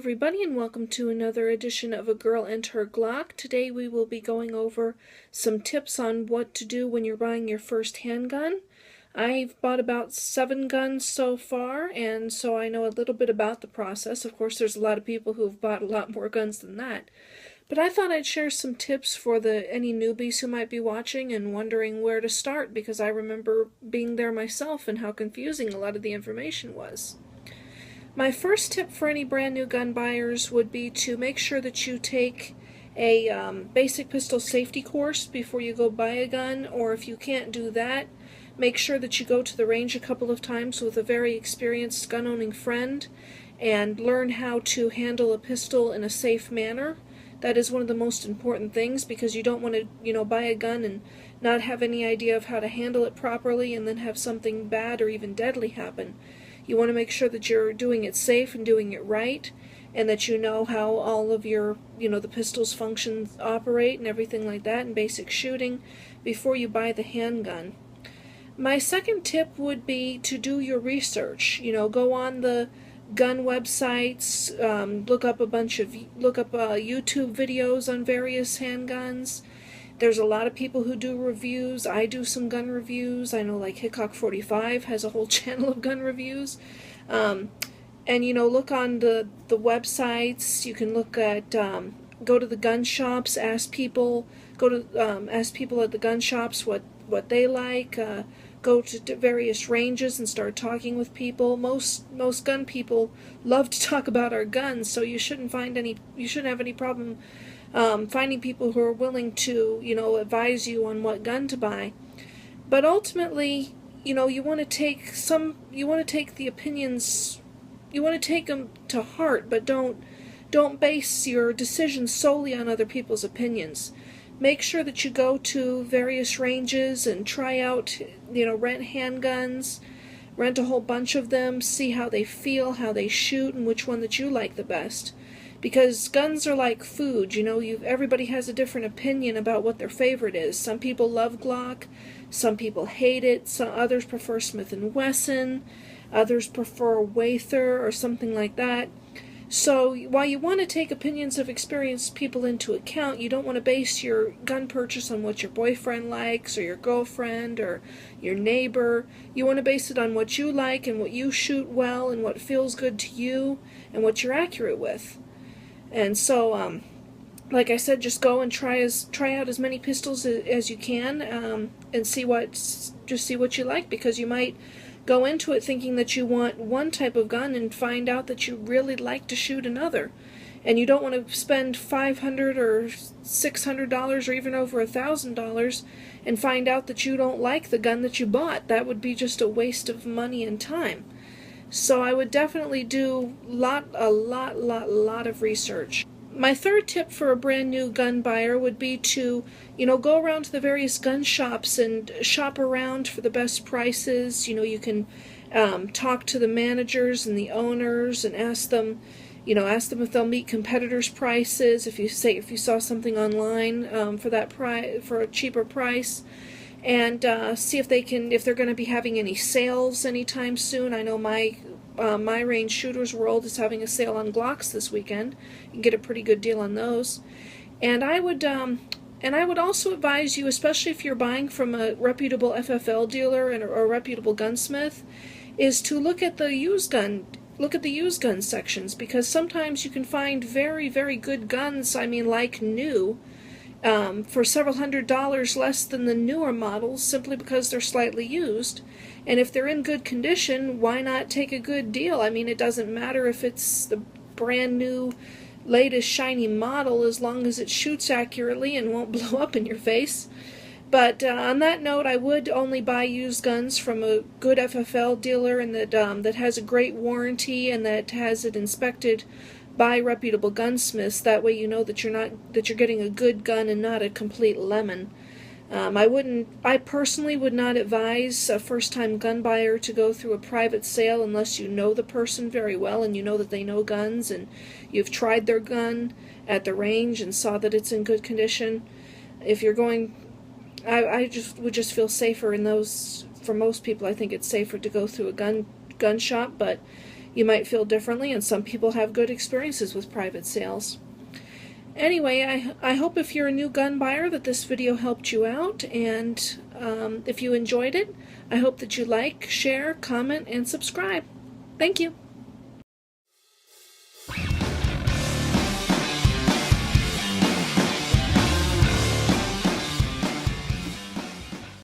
everybody, and welcome to another edition of A Girl and Her Glock. Today we will be going over some tips on what to do when you're buying your first handgun. I've bought about 7 guns so far, and so I know a little bit about the process. Of course, there's a lot of people who have bought a lot more guns than that. But I thought I'd share some tips for any newbies who might be watching and wondering where to start, because I remember being there myself and how confusing a lot of the information was. My first tip for any brand new gun buyers would be to make sure that you take a basic pistol safety course before you go buy a gun, or if you can't do that, make sure that you go to the range a couple of times with a very experienced gun-owning friend and learn how to handle a pistol in a safe manner. That is one of the most important things, because you don't want to, buy a gun and not have any idea of how to handle it properly and then have something bad or even deadly happen. You want to make sure that you're doing it safe and doing it right, and that you know how all of your, the pistol's functions operate and everything like that in basic shooting before you buy the handgun. My second tip would be to do your research. Go on the gun websites, look up YouTube videos on various handguns. There's a lot of people who do reviews. I do some gun reviews. I know like Hickok 45 has a whole channel of gun reviews. And look on the websites. You can look at, go to the gun shops, ask people at the gun shops what they like. Go to various ranges and start talking with people. Most gun people love to talk about our guns, so you shouldn't have any problem finding people who are willing to, advise you on what gun to buy. But ultimately, you want to take the opinions, you want to take them to heart, but don't base your decisions solely on other people's opinions. Make sure that you go to various ranges and try out, rent handguns, rent a whole bunch of them, see how they feel, how they shoot, and which one that you like the best. Because guns are like food, everybody has a different opinion about what their favorite is. Some people love Glock, some people hate it, others prefer Smith & Wesson, others prefer Wather or something like that. So while you want to take opinions of experienced people into account, you don't want to base your gun purchase on what your boyfriend likes or your girlfriend or your neighbor. You want to base it on what you like and what you shoot well and what feels good to you and what you're accurate with. And so, like I said, just go and try out as many pistols as you can, and see what you like, because you might go into it thinking that you want one type of gun and find out that you really like to shoot another. And you don't want to spend $500 or $600 or even over $1,000 and find out that you don't like the gun that you bought. That would be just a waste of money and time. So I would definitely do a lot of research. My third tip for a brand new gun buyer would be to, go around to the various gun shops and shop around for the best prices. You can talk to the managers and the owners and ask them if they'll meet competitors' prices. If you saw something online for a cheaper price. And see if they're going to be having any sales anytime soon. I know my range, Shooters World, is having a sale on Glocks this weekend. You can get a pretty good deal on those. And I would also advise you, especially if you're buying from a reputable FFL dealer or a reputable gunsmith, is to look at the used gun sections, because sometimes you can find very, very good guns, like new, for several $100s less than the newer models, simply because they're slightly used. And if they're in good condition, why not take a good deal? It doesn't matter if it's the brand new, latest shiny model, as long as it shoots accurately and won't blow up in your face. But on that note, I would only buy used guns from a good FFL dealer, and that has a great warranty and that has it inspected by reputable gunsmiths. That way you know that you're getting a good gun and not a complete lemon. I personally would not advise a first-time gun buyer to go through a private sale unless you know the person very well and you know that they know guns and you've tried their gun at the range and saw that it's in good condition. If you're going, I would just feel safer in those. For most people, I think it's safer to go through a gun shop, but you might feel differently, and some people have good experiences with private sales. Anyway, I hope if you're a new gun buyer that this video helped you out, and if you enjoyed it, I hope that you like, share, comment, and subscribe. Thank you.